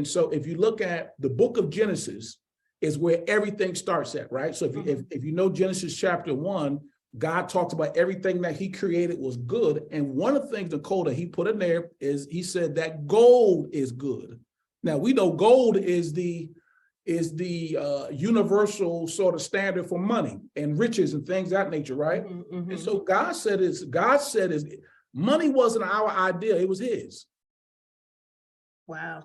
And so if you look at the book of Genesis is where everything starts at, right? So if you know Genesis chapter 1, God talks about everything that he created was good. And one of the things, Nicole, that he put in there is he said that gold is good. Now, we know gold is the universal sort of standard for money and riches and things of that nature, right? And so God said money wasn't our idea, it was his. Wow.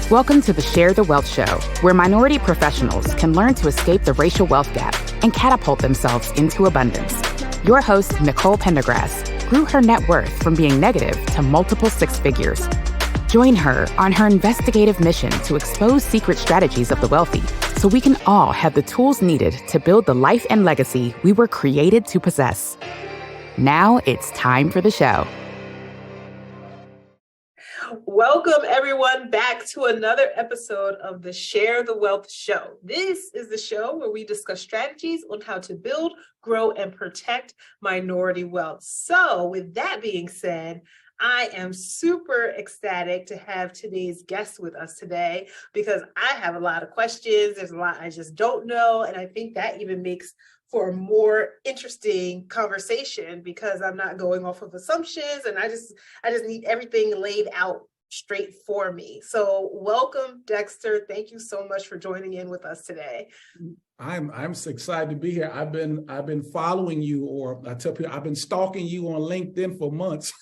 Welcome to the Share the Wealth Show, where minority professionals can learn to escape the racial wealth gap and catapult themselves into abundance. Your host, Nicole Pendergrass, grew her net worth from being negative to multiple six figures. Join her on her investigative mission to expose secret strategies of the wealthy so we can all have the tools needed to build the life and legacy we were created to possess. Now it's time for the show. Welcome, everyone, back to another episode of the Share the Wealth Show. This is the show where we discuss strategies on how to build, grow, and protect minority wealth. So with that being said, I am super ecstatic to have today's guest with us today because I have a lot of questions. There's a lot I just don't know. And I think that even makes for a more interesting conversation because I'm not going off of assumptions and I just need everything laid out straight for me. So welcome, Dexter. Thank you so much for joining in with us today. I'm so excited to be here. I've been following you, or I tell people I've been stalking you on LinkedIn for months.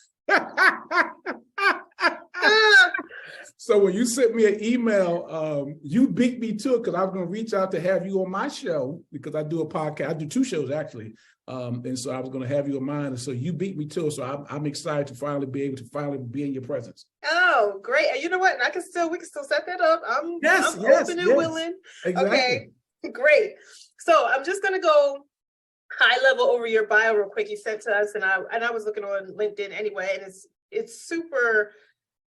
So when you sent me an email, you beat me to it because I was going to reach out to have you on my show because I do a podcast. I do two shows actually. And so I was going to have you on mine. And so you beat me to it. So I'm excited to finally be able to be in your presence. Oh, great. And you know what? And we can still set that up. I'm open and willing. Exactly. Okay, great. So I'm just going to go high level over your bio real quick. You sent to us and I was looking on LinkedIn anyway, and it's super,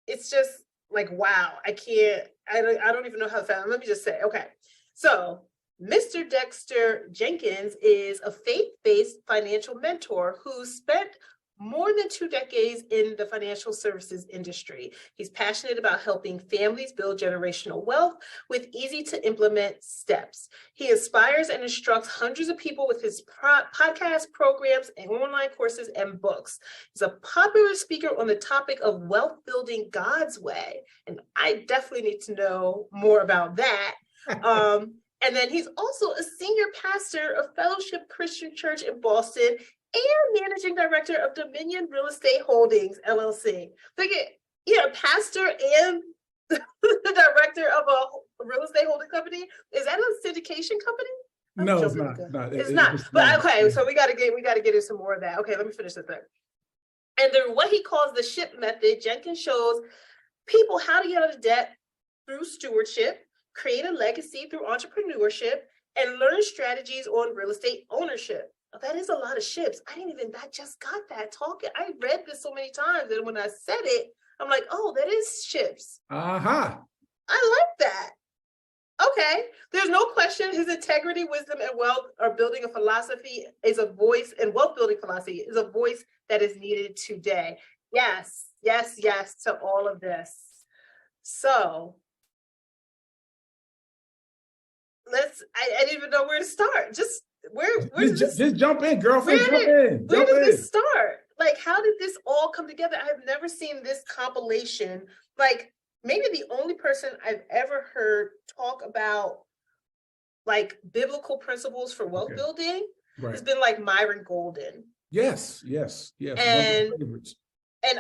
it's just like, wow, I don't even know how to sound. Let me just say, okay. So Mr. Dexter Jenkins is a faith-based financial mentor who spent more than 2 decades in the financial services industry. He's passionate about helping families build generational wealth with easy to implement steps. He inspires and instructs hundreds of people with his podcast programs and online courses and books. He's a popular speaker on the topic of wealth building God's way. And I definitely need to know more about that. And then he's also a senior pastor of Fellowship Christian Church in Boston and managing director of Dominion Real Estate Holdings, LLC. Pastor and the director of a real estate holding company. Is that a syndication company? No, it's not. It's not. But okay, so we got to get into some more of that. Okay, let me finish this thing. And then what he calls the SHIP method, Jenkins shows people how to get out of debt through stewardship, create a legacy through entrepreneurship, and learn strategies on real estate ownership. That is a lot of ships. I just got that talking. I read this so many times, and when I said it, I'm like, oh, that is ships. Uh-huh. I like that. Okay. There's no question his integrity, wisdom, and wealth are building a philosophy is a voice, and wealth building philosophy is a voice that is needed today. Yes, yes, yes to all of this. So I didn't even know where to start. Just jump in, girlfriend. Where did this start? Like, how did this all come together? I have never seen this compilation. Like, maybe the only person I've ever heard talk about like biblical principles for wealth building has been like Myron Golden. Yes. And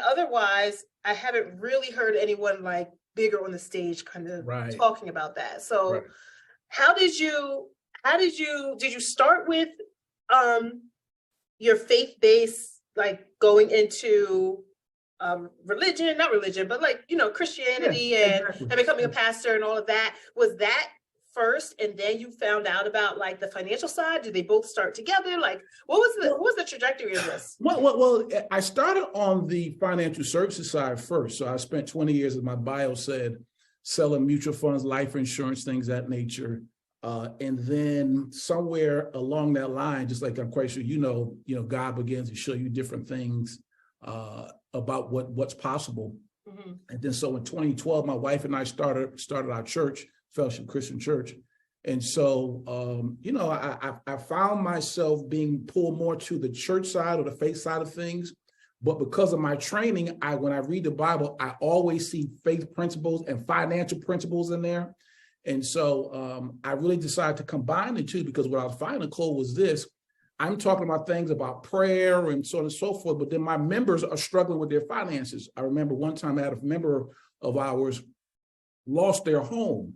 otherwise, I haven't really heard anyone like bigger on the stage kind of talking about that. So did you start with your faith-based, like going into not religion, but like, Christianity and becoming a pastor and all of that? Was that first and then you found out about like the financial side? Did they both start together? Like what was the trajectory of this? Well, I started on the financial services side first. So I spent 20 years, as my bio said, selling mutual funds, life insurance, things of that nature. And then somewhere along that line, just like I'm quite sure God begins to show you different things about what's possible. Mm-hmm. And then so in 2012, my wife and I started our church, Fellowship Christian Church. And so, I found myself being pulled more to the church side or the faith side of things. But because of my training, when I read the Bible, I always see faith principles and financial principles in there. And so I really decided to combine the two, because what I was finding, Nicole, was this. I'm talking about things about prayer and so on and so forth, but then my members are struggling with their finances. I remember one time I had a member of ours lost their home.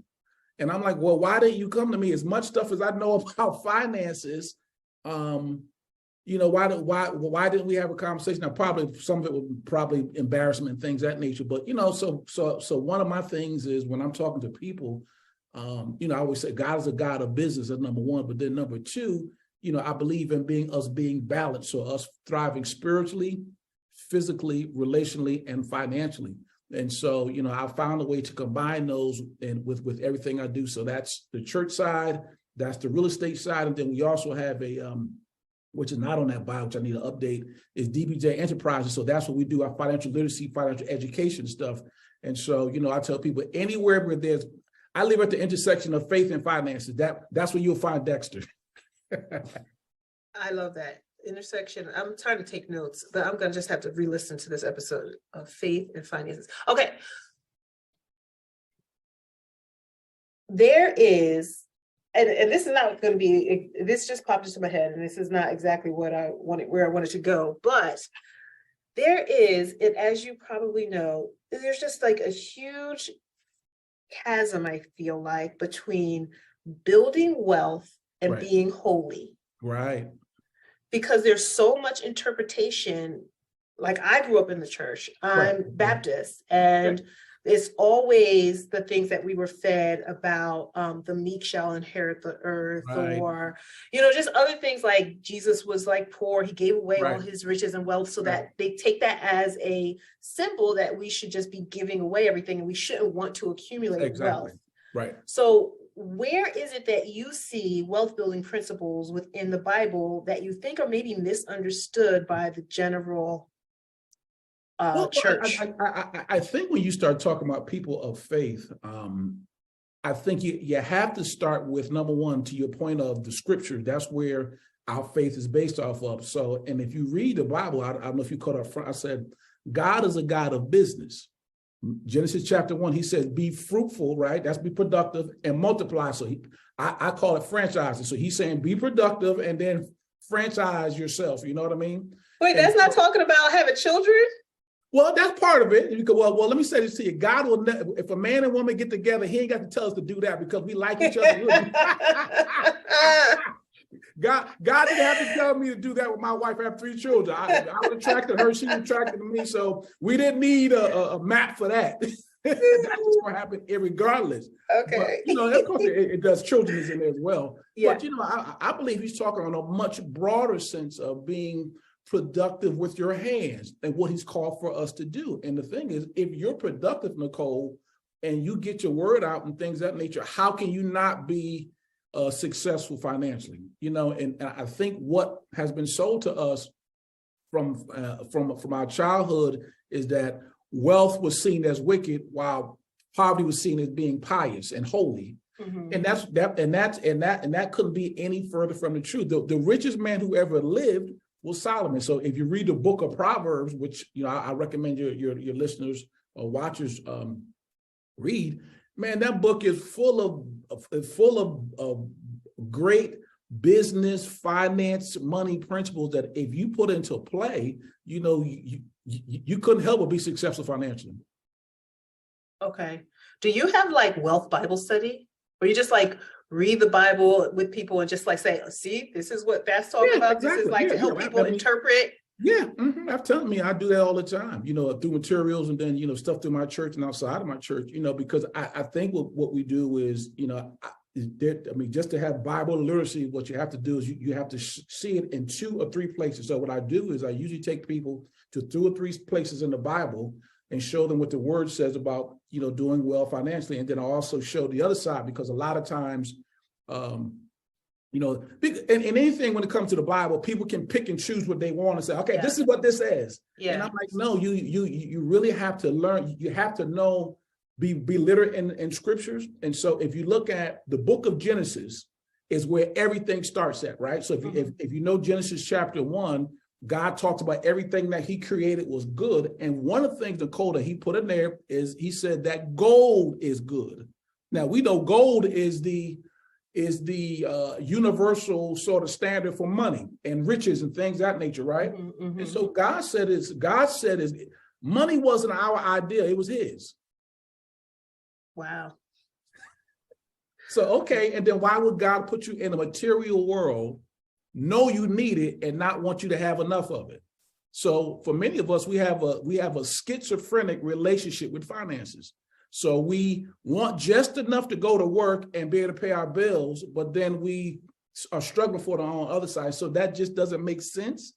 And I'm like, well, why didn't you come to me? As much stuff as I know about finances, why didn't we have a conversation? Now, probably some of it was probably embarrassment and things of that nature. But, so one of my things is when I'm talking to people, I always say God is a God of business, that's number one. But then number two, I believe in being balanced. So us thriving spiritually, physically, relationally, and financially. And so, I found a way to combine those and with everything I do. So that's the church side, that's the real estate side. And then we also have which is not on that bio, which I need to update, is DBJ Enterprises. So that's what we do, our financial literacy, financial education stuff. And so, I tell people anywhere where I live at the intersection of faith and finances. That's where you'll find Dexter. I love that intersection. I'm trying to take notes, but I'm going to just have to re-listen to this episode of faith and finances. Okay. There is, and this is not going to be, this just popped into my head, and this is not exactly where I wanted to go, but there is, and as you probably know, there's just like a huge chasm, I feel like, between building wealth and being holy. Right. Because there's so much interpretation. Like, I grew up in the church. I'm Baptist, and it's always the things that we were fed about the meek shall inherit the earth, or, just other things like Jesus was like poor. He gave away all his riches and wealth, so that they take that as a symbol that we should just be giving away everything, and we shouldn't want to accumulate wealth. Right. So where is it that you see wealth building principles within the Bible that you think are maybe misunderstood by the general church? I think when you start talking about people of faith, I think you have to start with, number one, to your point of the scripture. That's where our faith is based off of. So, and if you read the Bible, I don't know if you caught up front, I said, God is a God of business. Genesis chapter 1, he says, be fruitful, right? That's be productive and multiply. So I call it franchising. So he's saying be productive and then franchise yourself. You know what I mean? Wait, that's not talking about having children? Well, that's part of it. Well, let me say this to you. God will, if a man and woman get together, he ain't got to tell us to do that because we like each other. God didn't have to tell me to do that with my wife. I have 3 children. I was attracted to her. She was attracted to me. So we didn't need a map for that. That's just what happened irregardless. Okay. But, of course, it does. Children is in there as well. Yeah. But, I believe he's talking on a much broader sense of being productive with your hands and what he's called for us to do. And the thing is, if you're productive, Nicole, and you get your word out and things of that nature, how can you not be successful financially? And I think what has been sold to us from our childhood is that wealth was seen as wicked, while poverty was seen as being pious and holy. Mm-hmm. And that couldn't be any further from the truth. The richest man who ever lived was Solomon. So if you read the book of Proverbs, which I recommend your listeners or watchers read, man, that book is full of great business, finance, money principles that if you put into play, you couldn't help but be successful financially. Okay. Do you have like wealth Bible study? Or you just like read the Bible with people and just like say, see, this is what that's talking about. Exactly. This is like to help people interpret. Yeah, mm-hmm. I'm telling me, I do that all the time, through materials and then, stuff through my church and outside of my church, because I think what we do is, just to have Bible literacy, what you have to do is you have to see it in 2 or 3 places. So what I do is I usually take people to 2 or 3 places in the Bible and show them what the word says about, doing well financially. And then I also show the other side, because a lot of times You know, and anything when it comes to the Bible, people can pick and choose what they want and say, okay, this is what this says. Yeah. And I'm like, no, you really have to learn. You have to know, be literate in scriptures. And so if you look at the book of Genesis is where everything starts at, right? So if you know Genesis chapter 1, God talks about everything that he created was good. And one of the things, Nicole, that he put in there is he said that gold is good. Now we know gold is the universal sort of standard for money and riches and things of that nature, right? And so God said money wasn't our idea, it was his. Wow. So, okay, and then why would God put you in a material world, know you need it, and not want you to have enough of it? So for many of us, we have a schizophrenic relationship with finances. So we want just enough to go to work and be able to pay our bills, but then we are struggling for it on the other side. So that just doesn't make sense.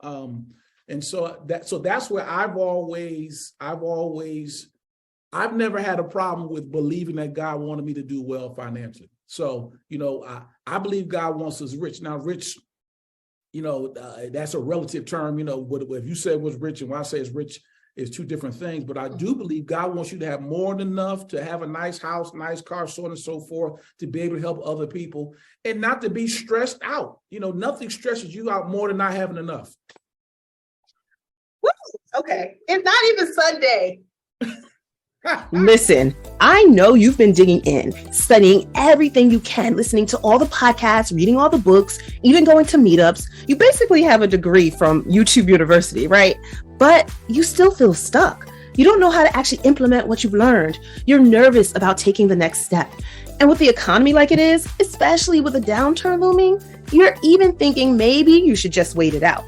And so that's where I've never had a problem with believing that God wanted me to do well financially. So, you know, I believe God wants us rich. Now, rich, you know, that's a relative term. You know, if you say what's rich and when I say it's rich, is two different things, but I do believe God wants you to have more than enough to have a nice house, nice car, so on and so forth, to be able to help other people and not to be stressed out. You know, nothing stresses you out more than not having enough. Woo! Okay. It's not even Sunday. Listen, I know you've been digging in, studying everything you can, listening to all the podcasts, reading all the books, even going to meetups. You basically have a degree from YouTube University, right? But you still feel stuck. You don't know how to actually implement what you've learned. You're nervous about taking the next step. And with the economy like it is, especially with a downturn looming, you're even thinking maybe you should just wait it out.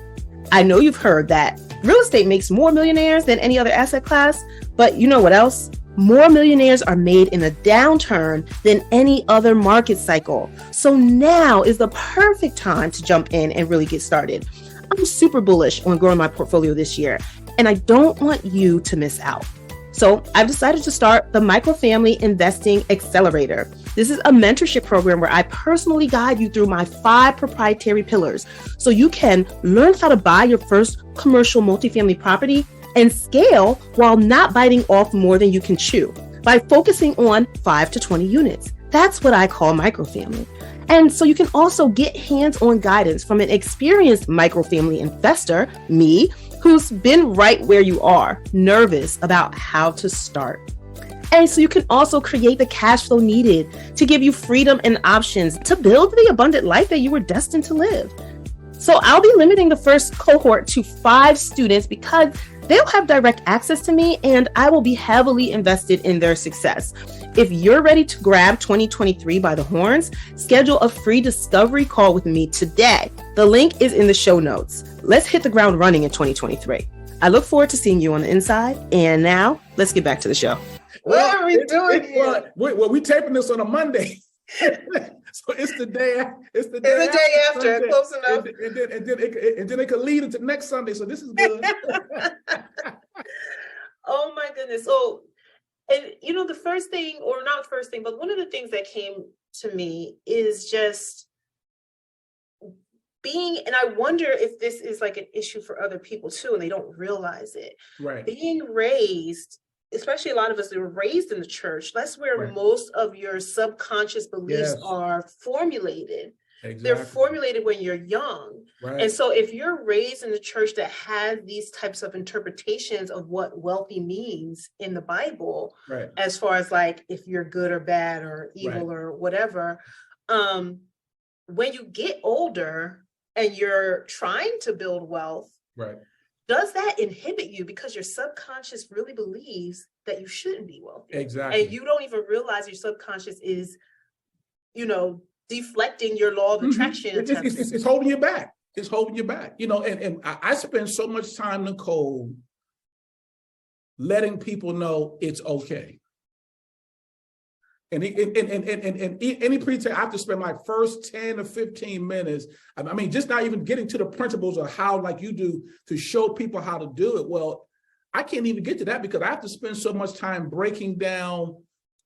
I know you've heard that real estate makes more millionaires than any other asset class, but you know what else? More millionaires are made in a downturn than any other market cycle. So now is the perfect time to jump in and really get started. I'm super bullish on growing my portfolio this year, and I don't want you to miss out. So I've decided to start the Microfamily Investing Accelerator. This is a mentorship program where I personally guide you through my 5 proprietary pillars so you can learn how to buy your first commercial multifamily property and scale while not biting off more than you can chew by focusing on 5 to 20 units. That's what I call microfamily. And so you can also get hands-on guidance from an experienced microfamily investor, me, who's been right where you are, nervous about how to start. And so you can also create the cash flow needed to give you freedom and options to build the abundant life that you were destined to live. So I'll be limiting the first cohort to 5 students because they'll have direct access to me and I will be heavily invested in their success. If you're ready to grab 2023 by the horns, schedule a free discovery call with me today. The link is in the show notes. Let's hit the ground running in 2023. I look forward to seeing you on the inside. And now let's get back to the show. What are we doing here? Well, we taping this on a Monday. So it's the day after, close enough. And then it could lead into next Sunday. So this is good. Oh my goodness. So, and you know, the first thing, or not first thing, but one of the things that came to me is just being, and I wonder if this is like an issue for other people too, and they don't realize it. Right. Being raised, especially a lot of us that were raised in the church, that's where most of your subconscious beliefs are formulated. Exactly. They're formulated when you're young. Right. And so if you're raised in the church that has these types of interpretations of what wealthy means in the Bible, as far as like if you're good or bad or evil or whatever, when you get older and you're trying to build wealth, does that inhibit you because your subconscious really believes that you shouldn't be wealthy? Exactly. And you don't even realize your subconscious is, you know, deflecting your law of attraction. It's holding you back. It's holding you back. You know, and I spend so much time, Nicole, letting people know it's okay. And any pretext, I have to spend my first 10 or 15 minutes. I mean, just not even getting to the principles of how, like you do, to show people how to do it. Well, I can't even get to that because I have to spend so much time breaking down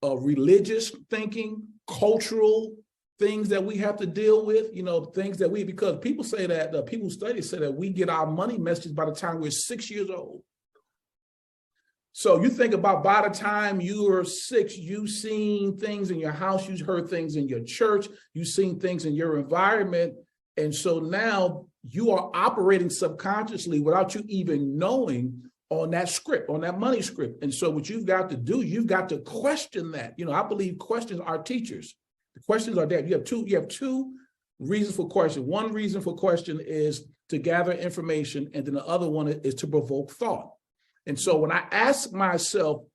religious thinking, cultural things that we have to deal with, things that because people say that, people study say that we get our money messages by the time we're 6 years old. So you think about by the time you are 6, you've seen things in your house, you've heard things in your church, you've seen things in your environment. And so now you are operating subconsciously without you even knowing on that script, on that money script. And so what you've got to do, you've got to question that. I believe questions are teachers. The questions are that you have two reasons for question. One reason for question is to gather information, and then the other one is to provoke thought. And so when I ask myself,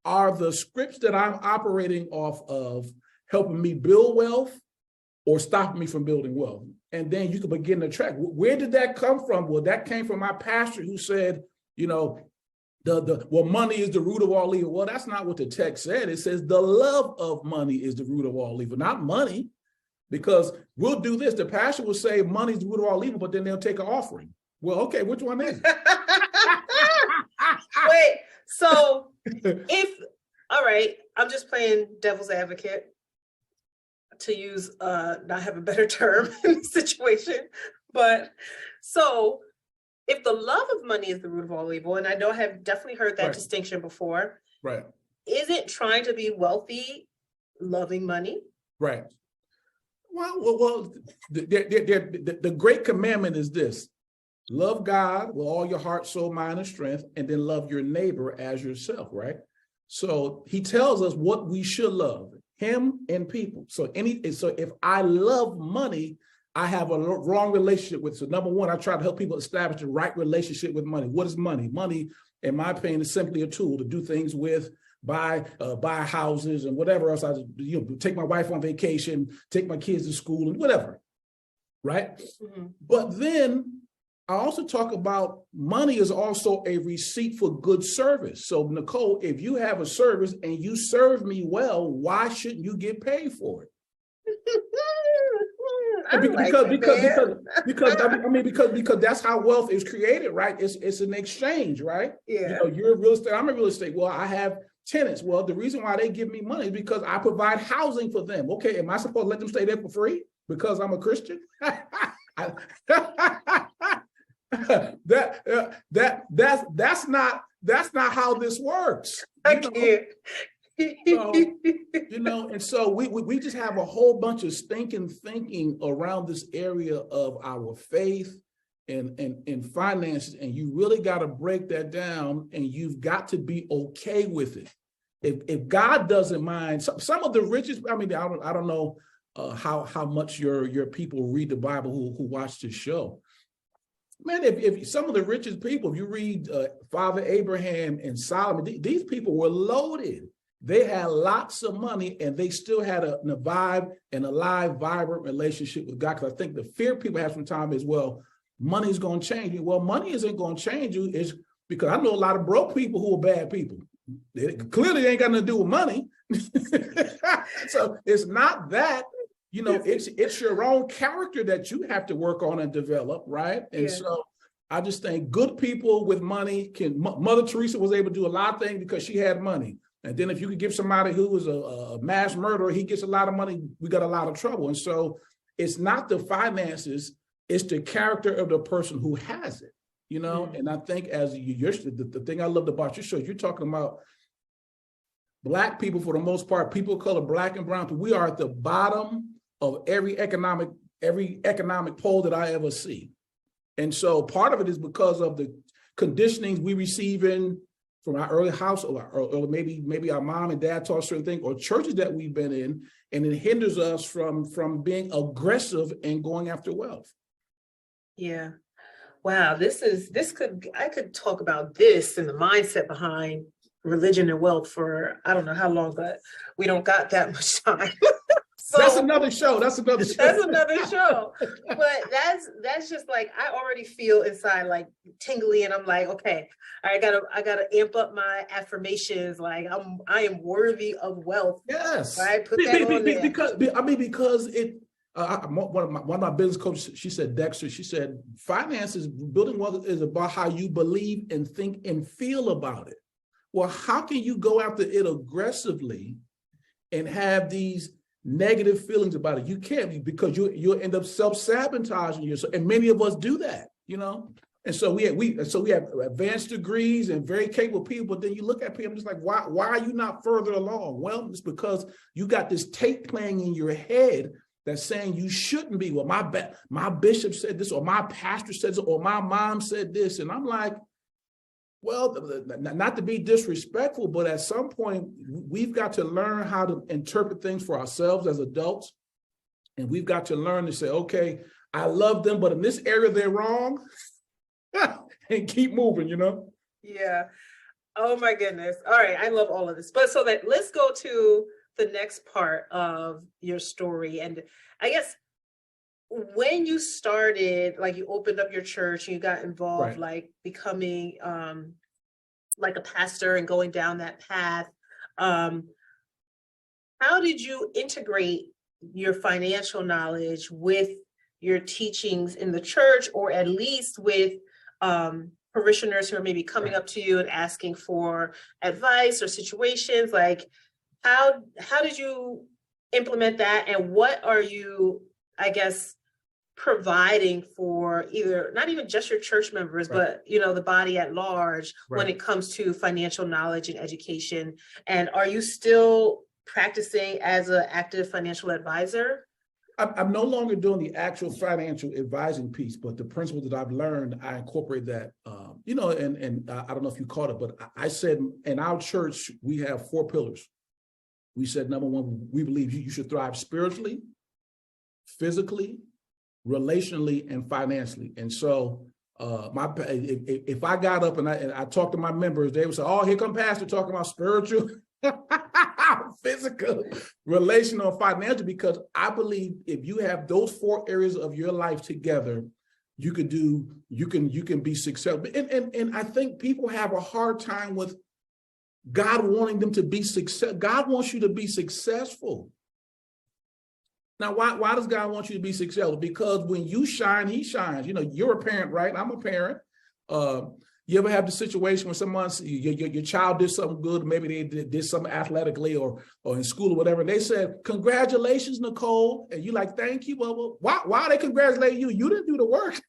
are the scripts that I'm operating off of helping me build wealth or stopping me from building wealth? And then you can begin to track, where did that come from? Well, that came from my pastor who said, money is the root of all evil. Well, that's not what the text said. It says the love of money is the root of all evil, not money, because we'll do this. The pastor will say money is the root of all evil, but then they'll take an offering. Well, okay, which one is it? Wait, so all right, I'm just playing devil's advocate, to use not have a better term in the situation, but so if the love of money is the root of all evil, and I know I have definitely heard that distinction before, right? Isn't trying to be wealthy loving money? Right. Well, the Great Commandment is this: love God with all your heart, soul, mind, and strength, and then love your neighbor as yourself, right? So he tells us what we should love, him and people. So if I love money, I have a wrong relationship with it. So number one, I try to help people establish the right relationship with money. What is money? Money, in my opinion, is simply a tool to do things with, buy houses and whatever else. Take my wife on vacation, take my kids to school and whatever, right? Mm-hmm. But then I also talk about money is also a receipt for good service. So Nicole, if you have a service and you serve me well, why shouldn't you get paid for it? Because that's how wealth is created, right? It's an exchange, right? Yeah. You're a real estate. I'm a real estate. Well, I have tenants. Well, the reason why they give me money is because I provide housing for them. Okay, am I supposed to let them stay there for free because I'm a Christian? That's not how this works. And so we just have a whole bunch of stinking thinking around this area of our faith and finances, and you really got to break that down, and you've got to be okay with it. If God doesn't mind, some of the richest, I don't know how much your people read the Bible who watch this show. Man, if some of the richest people, if you read Father Abraham and Solomon, these people were loaded. They had lots of money, and they still had a alive, vibrant relationship with God. Because I think the fear people have from time is, well, money's going to change you. Well, money isn't going to change you. It's because I know a lot of broke people who are bad people. Clearly, ain't got nothing to do with money. So it's not that. It's your own character that you have to work on and develop, right? And so I just think good people with money Mother Teresa was able to do a lot of things because she had money. And then if you could give somebody who was a mass murderer, he gets a lot of money, we got a lot of trouble. And so it's not the finances, it's the character of the person who has it, And I think the thing I loved about your show, you're talking about Black people, for the most part, people of color, Black and brown, we are at the bottom of every economic poll that I ever see. And so part of it is because of the conditionings we receive in from our early household, or maybe our mom and dad taught certain things, or churches that we've been in, and it hinders us from being aggressive and going after wealth. Yeah. Wow. I could talk about this and the mindset behind religion and wealth for I don't know how long, but we don't got that much time. So that's another show. That's another show. But that's just like, I already feel inside like tingly, and I'm like, okay, I gotta amp up my affirmations. Like I am worthy of wealth. Yes. Right. Put that on there. Because it. One of my business coaches, she said, Dexter, she said, finances, building wealth is about how you believe and think and feel about it. Well, how can you go after it aggressively and have these negative feelings about it. You can't, because you'll end up self-sabotaging yourself. And many of us do that, you know? And so we have advanced degrees and very capable people, but then you look at people just like, why are you not further along? Well, it's because you got this tape playing in your head that's saying you shouldn't be. Well, my bishop said this, or my pastor said this, or my mom said this. And I'm like, well, not to be disrespectful, but at some point, we've got to learn how to interpret things for ourselves as adults. And we've got to learn to say, okay, I love them, but in this area, they're wrong. And keep moving, you know? Yeah. Oh my goodness. All right. I love all of this. But so that let's go to the next part of your story. And I guess when you started, like you opened up your church and you got involved, right, like becoming like a pastor and going down that path, how did you integrate your financial knowledge with your teachings in the church, or at least with parishioners who are maybe coming up to you and asking for advice or situations? Like, how did you implement that, and what are you, I guess, providing for either not even just your church members, right, but you know, the body at large, right, when it comes to financial knowledge and education? And are you still practicing as an active financial advisor? I'm no longer doing the actual financial advising piece, but the principles that I've learned, I incorporate that, you know, and I don't know if you caught it, but I said in our church, we have 4 pillars. We said, number one, we believe you should thrive spiritually, physically, relationally, and financially. And so if I got up and I talked to my members, they would say, oh, here come pastor talking about spiritual, physical, relational, and financial, because I believe if you have those 4 areas of your life together, you can be successful. And I think people have a hard time with God wanting them to be successful. God wants you to be successful. Now, why does God want you to be successful? Because when you shine, he shines. You know, you're a parent, right? I'm a parent. You ever have the situation when your child did something good, maybe they did something athletically or in school or whatever, and they said, congratulations, Nicole. And you're like, thank you. Well, why are they congratulating you? You didn't do the work.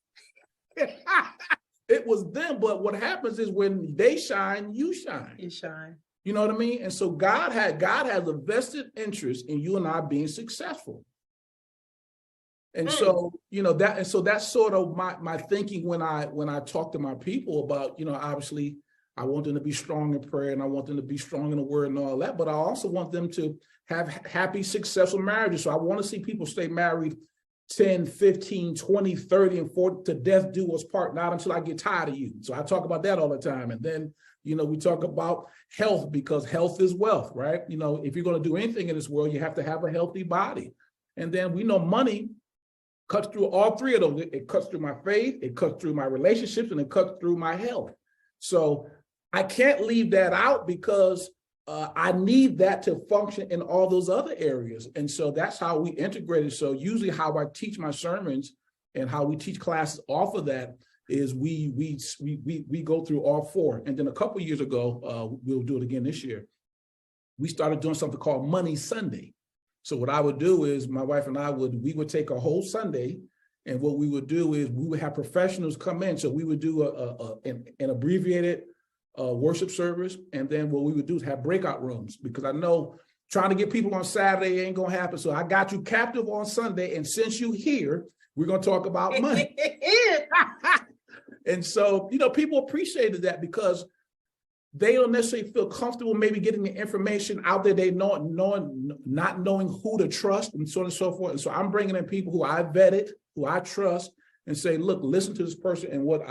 It was them. But what happens is when they shine, you shine. You shine. You know what I mean? And so God has a vested interest in you and I being successful. And so, you know, that's sort of my thinking when I talk to my people about, you know, obviously I want them to be strong in prayer and I want them to be strong in the word and all that, but I also want them to have happy, successful marriages. So I want to see people stay married 10, 15, 20, 30, and 40 to death do us part, not until I get tired of you. So I talk about that all the time. And then, you know, we talk about health, because health is wealth, right? You know, if you're going to do anything in this world, you have to have a healthy body. And then we know money cuts through all 3 of those. It cuts through my faith, it cuts through my relationships, and it cuts through my health. So I can't leave that out because I need that to function in all those other areas. And so that's how we integrate it. So usually how I teach my sermons and how we teach classes off of that is we go through all 4. And then a couple of years ago, we'll do it again this year, we started doing something called Money Sunday. So what I would do is my wife and I we would take a whole Sunday, and what we would do is we would have professionals come in. So we would do an abbreviated worship service. And then what we would do is have breakout rooms, because I know trying to get people on Saturday ain't going to happen. So I got you captive on Sunday. And since you're here, we're going to talk about money. And so, you know, people appreciated that because they don't necessarily feel comfortable maybe getting the information out there. They not knowing who to trust and so on and so forth. And so I'm bringing in people who I vetted, who I trust, and say, look, listen to this person. And what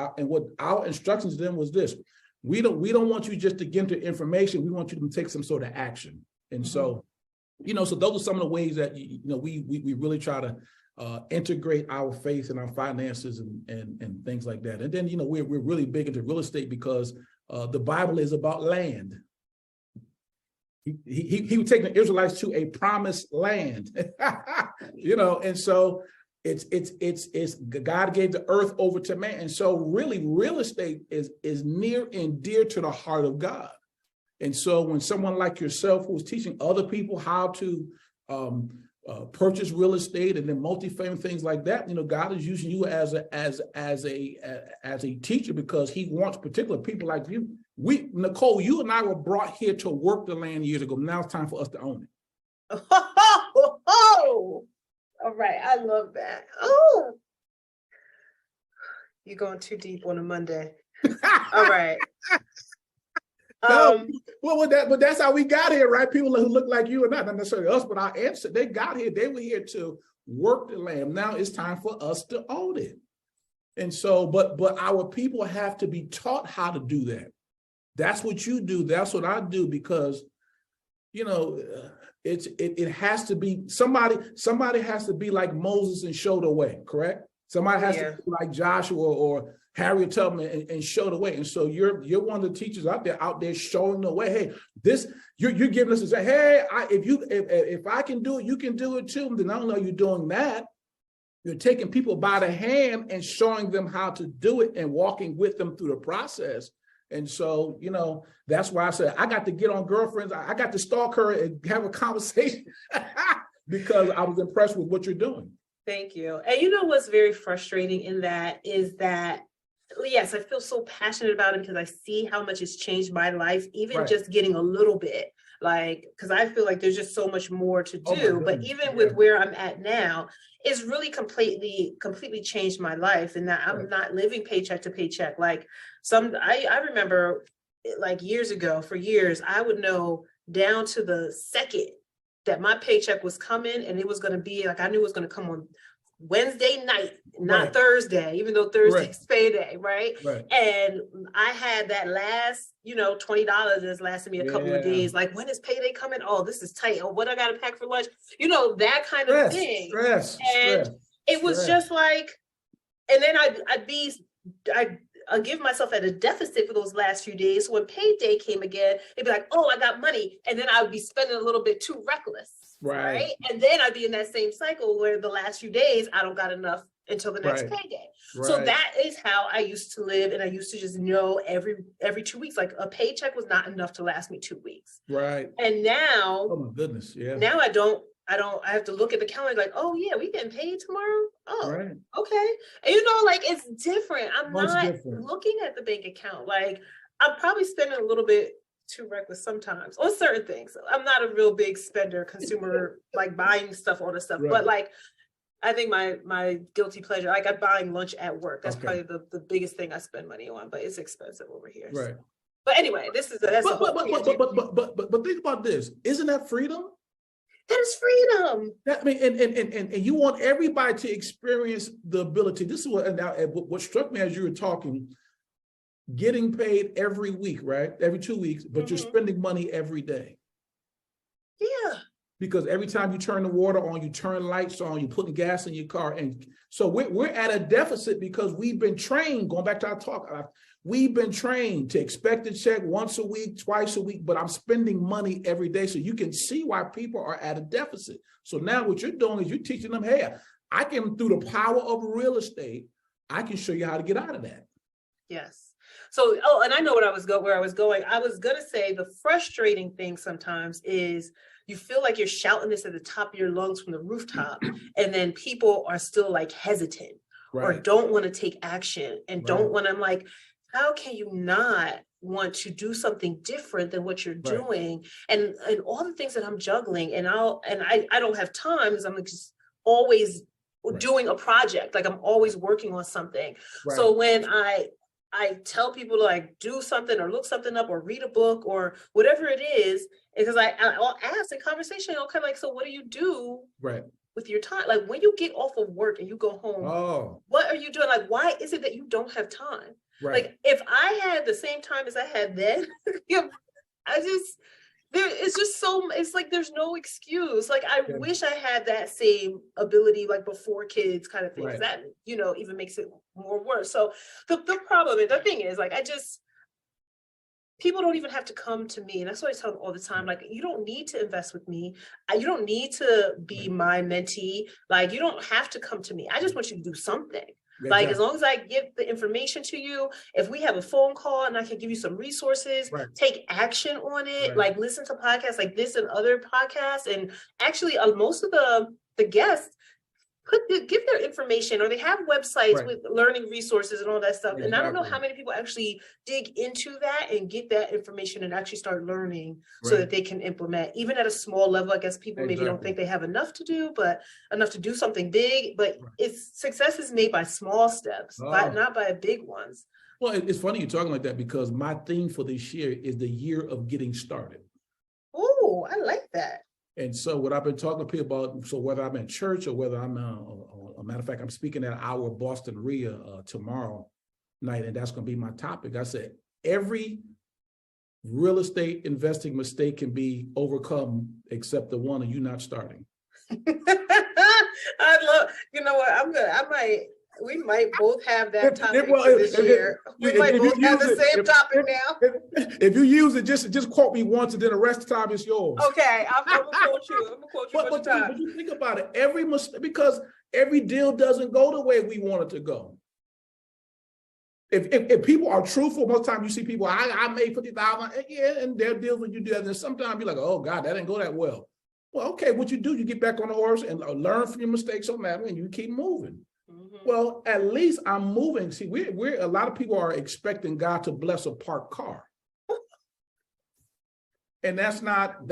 our instructions to them was this: we don't want you just to get into information. We want you to take some sort of action. And so, you know, so those are some of the ways that you know we really try to integrate our faith and our finances and things like that. And then, you know, we're really big into real estate because the Bible is about land. He would take the Israelites to a promised land, you know, and so it's God gave the earth over to man. And so really real estate is near and dear to the heart of God. And so when someone like yourself who's teaching other people how to purchase real estate and then multifamily things like that. God is using you as a teacher because he wants particular people like you. Nicole, you and I were brought here to work the land years ago. Now it's time for us to own it. Oh, all right. I love that. Oh, you're going too deep on a Monday. All right. No, but that's how we got here, right? People who look like you and not necessarily us, but our ancestors, they got here. They were here to work the land. Now it's time for us to own it. And so, but our people have to be taught how to do that. That's what you do. That's what I do because, it has to be somebody has to be like Moses and show the way, correct? Somebody has to be like Joshua or Harriet Tubman and show the way. And so you're one of the teachers out there showing the way. Hey, this you're giving us to say, hey, if I can do it, you can do it too. Then I don't know you're doing that. You're taking people by the hand and showing them how to do it and walking with them through the process. And so, that's why I said I got to get on girlfriends. I got to stalk her and have a conversation because I was impressed with what you're doing. Thank you. And what's very frustrating in that is that, yes, I feel so passionate about it because I see how much it's changed my life, even just getting a little bit, because I feel like there's just so much more to do. But even with where I'm at now, it's really completely changed my life, and that I'm not living paycheck to paycheck. I remember years ago, for years, I would know down to the second that my paycheck was coming, and it was going to be I knew it was going to come on Wednesday night, not Thursday, even though Thursday's payday, right? And I had that last, $20 that's lasted me a couple of days. When is payday coming? Oh, this is tight. Oh, what I got to pack for lunch? That kind of thing. It was just and then I'd give myself at a deficit for those last few days. So when payday came again, it'd be like, oh, I got money. And then I would be spending a little bit too reckless. Right. And then I'd be in that same cycle where the last few days, I don't got enough until the next payday. So that is how I used to live. And I used to just know every 2 weeks, a paycheck was not enough to last me 2 weeks. Right. And now, oh my goodness. Yeah. Now I have to look at the calendar oh yeah, we getting paid tomorrow. Oh, okay. And it's different. I'm not looking at the bank account. I'm probably spending a little bit too reckless sometimes on certain things. I'm not a real big spender, consumer, buying stuff, all this stuff. But I think my guilty pleasure, I got buying lunch at work. That's probably the biggest thing I spend money on, but it's expensive over here. Right. So. But anyway, that's but think about this. Isn't that freedom? That is freedom. And you want everybody to experience the ability. This is what struck me as you were talking. Getting paid every week, right? Every 2 weeks, but you're spending money every day. Yeah. Because every time you turn the water on, you turn lights on, you're putting gas in your car. And so we're at a deficit because we've been trained, going back to our talk, we've been trained to expect a check once a week, twice a week, but I'm spending money every day. So you can see why people are at a deficit. So now what you're doing is you're teaching them, hey, I can, through the power of real estate, I can show you how to get out of that. Yes. So, and I know where I was going. I was going to say the frustrating thing sometimes is you feel like you're shouting this at the top of your lungs from the rooftop, and then people are still hesitant or don't want to take action and don't want to. I'm like, how can you not want to do something different than what you're doing? And all the things that I'm juggling, and I don't have time because I'm just always doing a project. I'm always working on something. So when I tell people to do something or look something up or read a book or whatever it is, because I'll ask in conversation, so what do you do with your time? When you get off of work and you go home, what are you doing? Why is it that you don't have time? If I had the same time as I had then, it's just so, it's there's no excuse. I wish I had that same ability before kids kind of thing. Right. That, even makes it more worse. So the problem, and the thing is people don't even have to come to me. And that's what I tell them all the time. You don't need to invest with me. You don't need to be my mentee. You don't have to come to me. I just want you to do something. Like, as long as I get the information to you, if we have a phone call and I can give you some resources, take action on it, like listen to podcasts like this and other podcasts. And actually, most of the guests give their information, or they have websites with learning resources and all that stuff. And I don't know how many people actually dig into that and get that information and actually start learning so that they can implement, even at a small level. I guess people maybe don't think they have enough to do, but enough to do something big. But success is made by small steps, but not by big ones. Well, it's funny you're talking like that, because my theme for this year is the year of getting started. Oh, I like that. And so what I've been talking to people about, so whether I'm in church or whether I'm, a matter of fact, I'm speaking at our Boston RIA tomorrow night, and that's going to be my topic. I said, every real estate investing mistake can be overcome except the one of you not starting. I love, you know what, we might both have that topic for this year. We might both have the same topic now. If you use it, just quote me once, and then the rest of the time it's yours. Okay, I'm gonna quote you. But you think about it, every mistake, because every deal doesn't go the way we want it to go. If people are truthful, most times you see people, I made 50,000, and there are deals when you do that, and sometimes you're like, oh God, that didn't go that well. Well, okay, what you do, you get back on the horse and learn from your mistakes on that, and you keep moving. Well, at least I'm moving. See, we're a lot of people are expecting God to bless a parked car. And that's not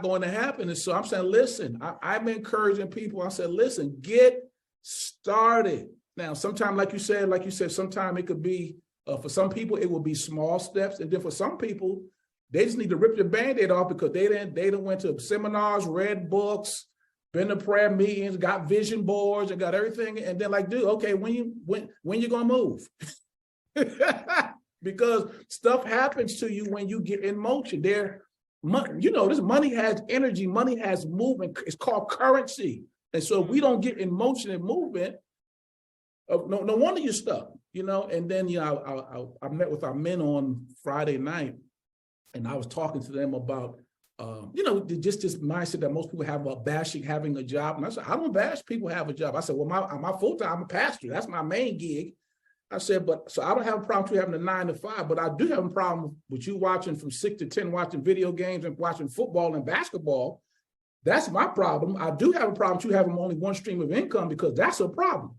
going to happen. And so I'm saying, listen, I'm encouraging people. I said, listen, get started. Now, sometimes, like you said, sometimes it could be, for some people, it will be small steps. And then for some people, they just need to rip the Band-Aid off because they didn't went to seminars, read books, been to prayer meetings, got vision boards, and got everything. And then like, dude, okay, when you gonna move? Because stuff happens to you when you get in motion. This money has energy, money has movement. It's called currency. And so if we don't get in motion and movement, no wonder you're stuck, And then, I met with our men on Friday night, and I was talking to them about, just this mindset that most people have about bashing having a job. And I said, I don't bash people have a job. I said, well, my full-time, I'm a pastor. That's my main gig. I said, so I don't have a problem with you having a 9 to 5, but I do have a problem with you watching from 6 to 10, watching video games and watching football and basketball. That's my problem. I do have a problem with you having only one stream of income, because that's a problem.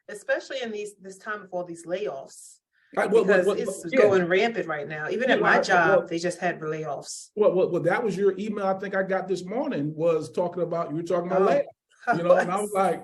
Especially in this time of all these layoffs. Because it's going rampant right now. Even at my job, they just had layoffs. Well, that was your email I think I got this morning, was talking about, you were talking about layoffs. And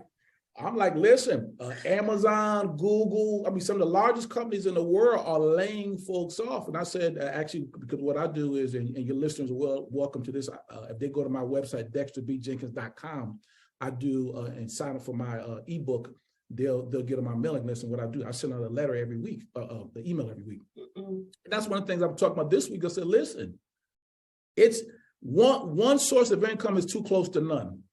I'm like, listen, Amazon, Google, some of the largest companies in the world are laying folks off. And I said, actually, because what I do is, and your listeners are welcome to this, if they go to my website, dexterbjenkins.com, I do, and sign up for my ebook, they'll get on my mailing list. And what I do, I send out a letter every week, the email every week. And that's one of the things I'm talking about this week. I said, listen, it's one source of income is too close to none.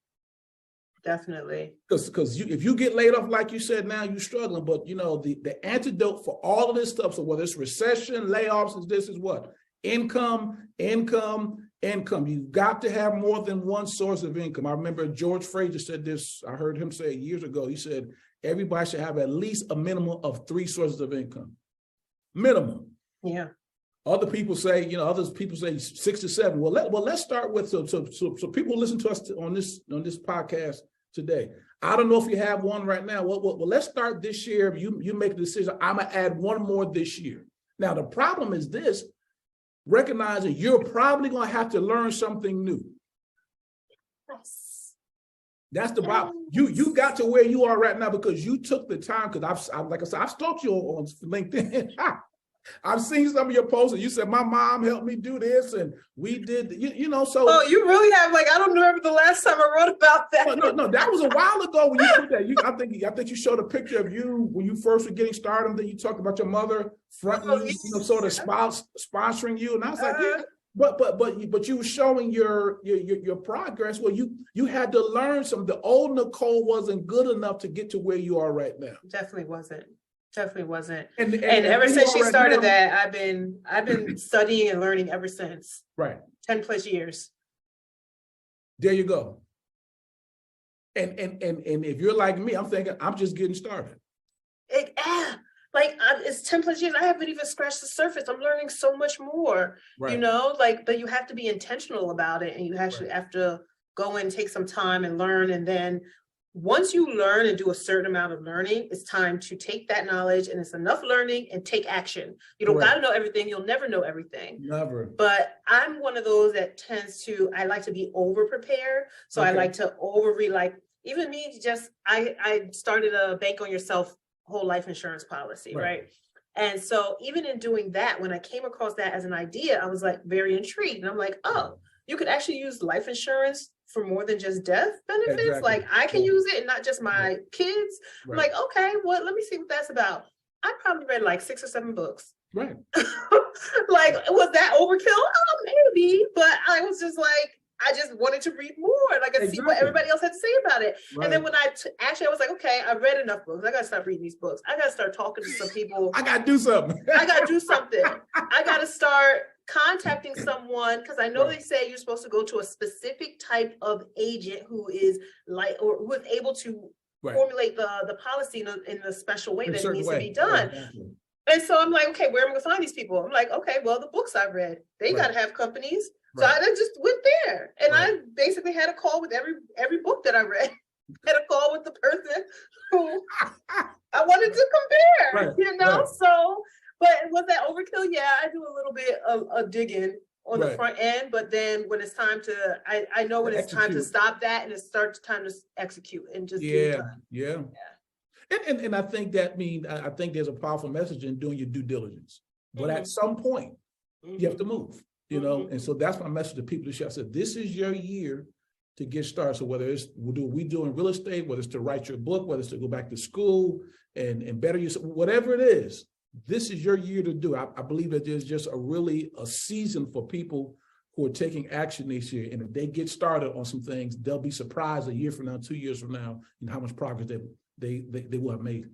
Definitely. Because if you get laid off, like you said, now you're struggling. But the antidote for all of this stuff, so whether it's recession, layoffs, this is what? Income. You've got to have more than one source of income. I remember George Fraser said this, I heard him say it years ago. He said, everybody should have at least a minimum of 3 sources of income. Minimum. Yeah. Other people say, 6 to 7. Well, let's start with so people listen to us on this podcast today. I don't know if you have one right now. Well, let's start this year. You make a decision. I'm gonna add one more this year. Now the problem is this: recognizing you're probably gonna have to learn something new. Yes. That's the problem. You got to where you are right now because you took the time. Because like I said, I've stalked you on LinkedIn. I've seen some of your posts, and you said my mom helped me do this, and we did. So. Oh, you really have? Like, I don't remember the last time I wrote about that. No, that was a while ago when you put that. I think you showed a picture of you when you first were getting started. And then you talked about your mother fronting you, sort of sponsoring you, and I was like, yeah. But you were showing your progress. Well, you had to learn some. The old Nicole wasn't good enough to get to where you are right now. Definitely wasn't. And ever since she started that, I've been studying and learning ever since. Right. 10 plus years. There you go. And if you're like me, I'm thinking I'm just getting started. It's 10 plus years. I haven't even scratched the surface. I'm learning so much more, right. But you have to be intentional about it, and you actually have to go and take some time and learn. And then once you learn and do a certain amount of learning, it's time to take that knowledge, and it's enough learning and take action. You don't got to know everything. You'll never know everything. Never. But I'm one of those that I like to be over prepared. So I like to overread, even me, I started a bank on yourself whole life insurance policy, right? And so even in doing that, when I came across that as an idea, I was like very intrigued. And I'm like, oh, you could actually use life insurance for more than just death benefits. Exactly. Like I can use it and not just my kids. I'm like, okay, well, let me see what that's about. I probably read like 6 or 7 books. Right. Was that overkill? Oh, maybe. But I was just like, I just wanted to read more, and see what everybody else had to say about it. Right. And then when I was like, okay, I read enough books. I got to start reading these books. I got to start talking to some people. I got to do something. I got to start contacting someone, because I know they say you're supposed to go to a specific type of agent who is who is able to formulate the policy in a special way that it needs to be done. Exactly. And so I'm like, okay, where am I going to find these people? I'm like, okay, well, the books I've read, they got to have companies. So I just went there, and I basically had a call with every book that I read. Had a call with the person who I wanted to compare, So, but was that overkill? Yeah, I do a little bit of digging on the front end, but then when it's time to, I know when it's time to stop that, and it's time to execute and just get it done. And I think I think there's a powerful message in doing your due diligence, but at some point you have to move. And so that's my message to people. I said, this is your year to get started. So whether it's we do in real estate, whether it's to write your book, whether it's to go back to school and better yourself, whatever it is, this is your year to do. I believe that there's just a season for people who are taking action this year. And if they get started on some things, they'll be surprised a year from now, 2 years from now, how much progress they will have made.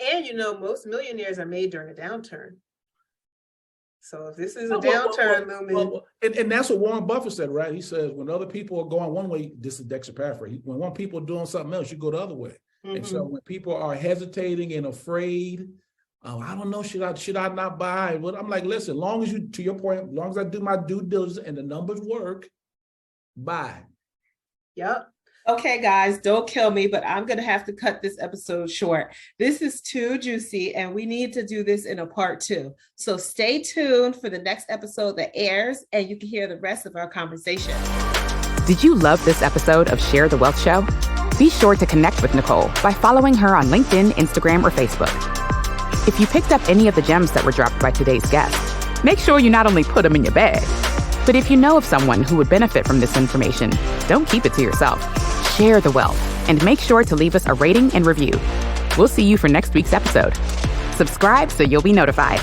And most millionaires are made during a downturn. So if this is a downturn looming. And that's what Warren Buffett said, right? He says, when other people are going one way, this is Dexter paraphrase, when people are doing something else, you go the other way. And so when people are hesitating and afraid, I don't know, should I not buy? Well, I'm like, listen, to your point, as long as I do my due diligence and the numbers work, buy. Yep. Okay, guys, don't kill me, but I'm going to have to cut this episode short. This is too juicy, and we need to do this in a part 2. So stay tuned for the next episode that airs, and you can hear the rest of our conversation. Did you love this episode of Share the Wealth Show? Be sure to connect with Nicole by following her on LinkedIn, Instagram, or Facebook. If you picked up any of the gems that were dropped by today's guest, make sure you not only put them in your bag, but if you know of someone who would benefit from this information, don't keep it to yourself. Share the wealth, and make sure to leave us a rating and review. We'll see you for next week's episode. Subscribe so you'll be notified.